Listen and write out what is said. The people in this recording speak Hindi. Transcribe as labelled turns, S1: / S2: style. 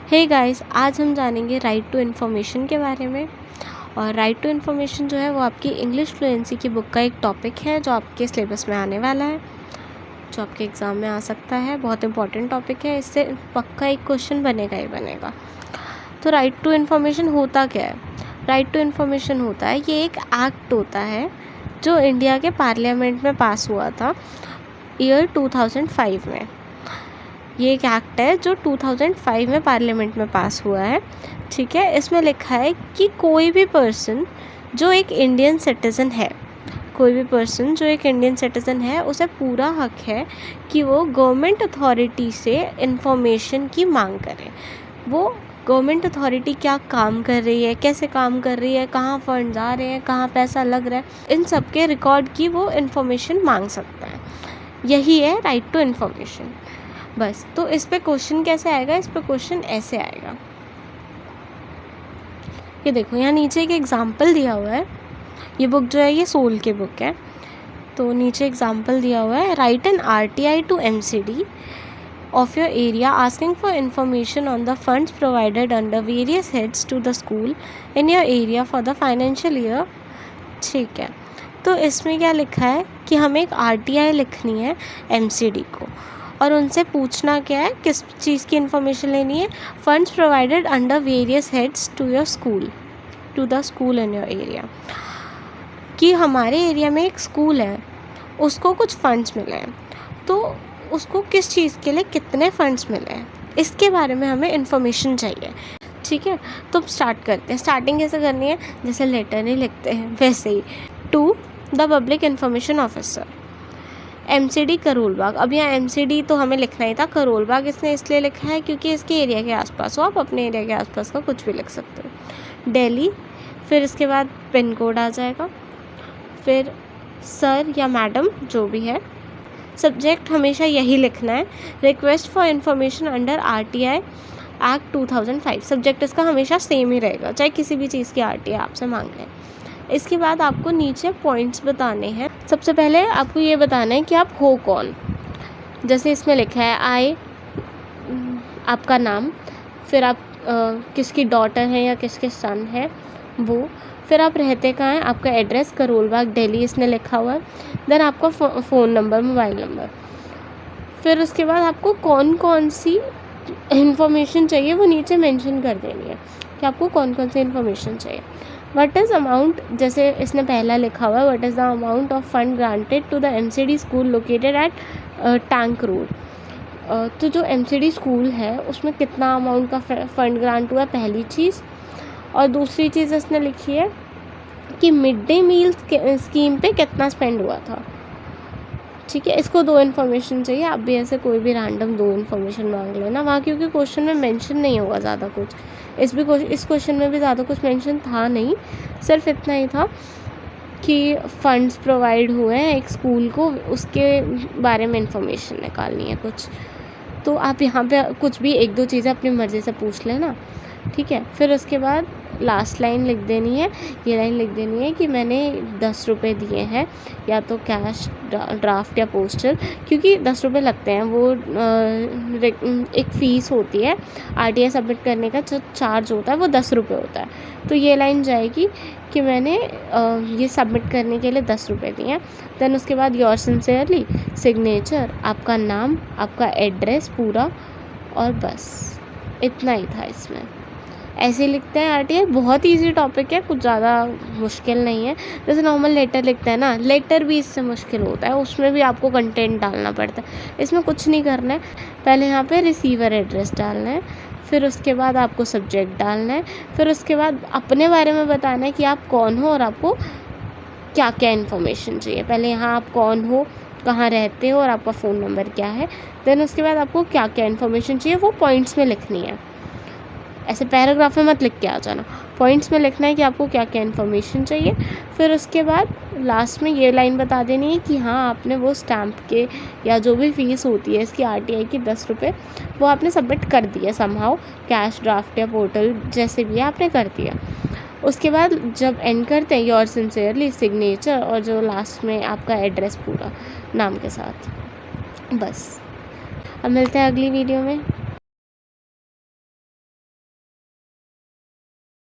S1: हे गाइस, आज हम जानेंगे राइट टू इन्फॉर्मेशन के बारे में। और राइट टू इन्फॉर्मेशन जो है वो आपकी इंग्लिश फ्लुएंसी की बुक का एक टॉपिक है जो आपके सिलेबस में आने वाला है, जो आपके एग्ज़ाम में आ सकता है। बहुत इंपॉर्टेंट टॉपिक है, इससे पक्का एक क्वेश्चन बनेगा ही बनेगा। तो राइट टू इन्फॉर्मेशन होता क्या है? राइट टू इन्फॉर्मेशन होता है, ये एक एक्ट होता है जो इंडिया के पार्लियामेंट में पास हुआ था ईयर 2005 में। ये एक एक्ट है जो 2005 में पार्लियामेंट में पास हुआ है, ठीक है। इसमें लिखा है कि कोई भी पर्सन जो एक इंडियन सिटीज़न है, उसे पूरा हक है कि वो गवर्नमेंट अथॉरिटी से इंफॉर्मेशन की मांग करे। वो गवर्नमेंट अथॉरिटी क्या काम कर रही है, कैसे काम कर रही है, कहाँ फंड जा रहे हैं, कहाँ पैसा लग रहा है, इन सब के रिकॉर्ड की वो इन्फॉर्मेशन मांग सकता है। यही है राइट टू इन्फॉर्मेशन। बस, तो इस पे क्वेश्चन कैसे आएगा? इस पे क्वेश्चन ऐसे आएगा, ये देखो यहाँ नीचे एक एग्जाम्पल दिया हुआ है। ये बुक जो है ये सोल की बुक है, तो नीचे एग्जाम्पल दिया हुआ है। Write an RTI to MCD of your area asking for information on the funds provided under various heads to the school in your area for the financial year। ठीक है, तो इसमें क्या लिखा है कि हमें एक RTI लिखनी है MCD को, और उनसे पूछना क्या है, किस चीज़ की इन्फॉर्मेशन लेनी है? Funds provided under various heads to the school in your area, कि हमारे एरिया में एक स्कूल है, उसको कुछ फंड्स मिले हैं, तो उसको किस चीज़ के लिए कितने फंड्स मिले हैं, इसके बारे में हमें इन्फॉर्मेशन चाहिए, ठीक है। तो स्टार्ट करते हैं। स्टार्टिंग कैसे करनी है? जैसे लेटर नहीं लिखते हैं वैसे ही, to the public information officer MCD Karol Bagh. अब यहाँ MCD तो हमें लिखना ही था, करोल बाग इसने इसलिए लिखा है क्योंकि इसके एरिया के आसपास हो। आप अपने एरिया के आसपास का कुछ भी लिख सकते हो। दिल्ली, फिर इसके बाद पिन कोड आ जाएगा, फिर सर या मैडम जो भी है। सब्जेक्ट हमेशा यही लिखना है, request for information under RTI act 2005। Subject इसका हमेशा सेम ही रहेगा, चाहे किसी भी चीज़ की RTI आपसे मांग रहे हैं। इसके बाद आपको नीचे पॉइंट्स बताने हैं। सबसे पहले आपको ये बताना है कि आप हो कौन। जैसे इसमें लिखा है आई, आपका नाम, फिर आप किसकी डॉटर हैं या किसके सन है वो, फिर आप रहते कहाँ हैं, आपका एड्रेस करोल बाग दिल्ली इसने लिखा हुआ है। देन आपका फ़ोन नंबर, मोबाइल नंबर। फिर उसके बाद आपको कौन कौन सी इन्फॉर्मेशन चाहिए वो नीचे मेंशन कर देनी है कि आपको कौन कौन सी इन्फॉर्मेशन चाहिए। व्हाट इज़ अमाउंट, जैसे इसने पहला लिखा हुआ है, what is the amount of fund granted to the MCD school located at tank road. तो जो MCD स्कूल है उसमें कितना अमाउंट का फंड ग्रांट हुआ है, पहली चीज़। और दूसरी चीज़ इसने लिखी है कि मिड डे मील स्कीम पे कितना स्पेंड हुआ था, ठीक है। इसको 2 इन्फॉर्मेशन चाहिए। आप भी ऐसे कोई भी रैंडम 2 इन्फॉर्मेशन मांग लेना वहाँ, क्योंकि क्वेश्चन में मेंशन नहीं होगा ज़्यादा कुछ। इस क्वेश्चन में भी ज़्यादा कुछ मेंशन था नहीं, सिर्फ इतना ही था कि फंड्स प्रोवाइड हुए हैं एक स्कूल को, उसके बारे में इंफॉर्मेशन निकालनी है कुछ। तो आप यहाँ पे कुछ भी 1-2 चीज़ें अपनी मर्ज़ी से पूछ लेना, ठीक है। फिर उसके बाद लास्ट लाइन लिख देनी है, ये लाइन लिख देनी है कि मैंने 10 रुपये दिए हैं, या तो कैश, ड्राफ्ट या पोस्टल, क्योंकि 10 रुपये लगते हैं। वो एक फ़ीस होती है RTI सबमिट करने का, जो चार्ज होता है वो 10 रुपये होता है। तो ये लाइन जाएगी कि मैंने ये सबमिट करने के लिए 10 रुपये दिए हैं। देन उसके बाद योर सिंसियरली, सिग्नेचर, आपका नाम, आपका एड्रेस पूरा, और बस इतना ही था इसमें। ऐसे लिखते हैं RTI, बहुत इजी टॉपिक है, कुछ ज़्यादा मुश्किल नहीं है। जैसे नॉर्मल लेटर लिखते हैं ना, लेटर भी इससे मुश्किल होता है, उसमें भी आपको कंटेंट डालना पड़ता है। इसमें कुछ नहीं करना है, पहले यहाँ पे रिसीवर एड्रेस डालना है, फिर उसके बाद आपको सब्जेक्ट डालना है, फिर उसके बाद अपने बारे में बताना है कि आप कौन हो और आपको क्या क्या इन्फॉर्मेशन चाहिए। पहले यहाँ आप कौन हो, कहाँ रहते हो और आपका फ़ोन नंबर क्या है। देन उसके बाद आपको क्या क्या इन्फॉर्मेशन चाहिए वो पॉइंट्स में लिखनी है, ऐसे पैराग्राफ में मत लिख के आ जाना, पॉइंट्स में लिखना है कि आपको क्या क्या इन्फॉर्मेशन चाहिए। फिर उसके बाद लास्ट में ये लाइन बता देनी है कि हाँ आपने वो स्टैम्प के या जो भी फ़ीस होती है इसकी RTI की 10 रुपये, वो आपने सबमिट कर दिया समहाउ, कैश, ड्राफ्ट या पोर्टल जैसे भी है आपने कर दिया। उसके बाद जब एंड करते हैं योर सिंसियरली, सिग्नेचर, और जो लास्ट में आपका एड्रेस पूरा नाम के साथ। बस, अब मिलते हैं अगली वीडियो में।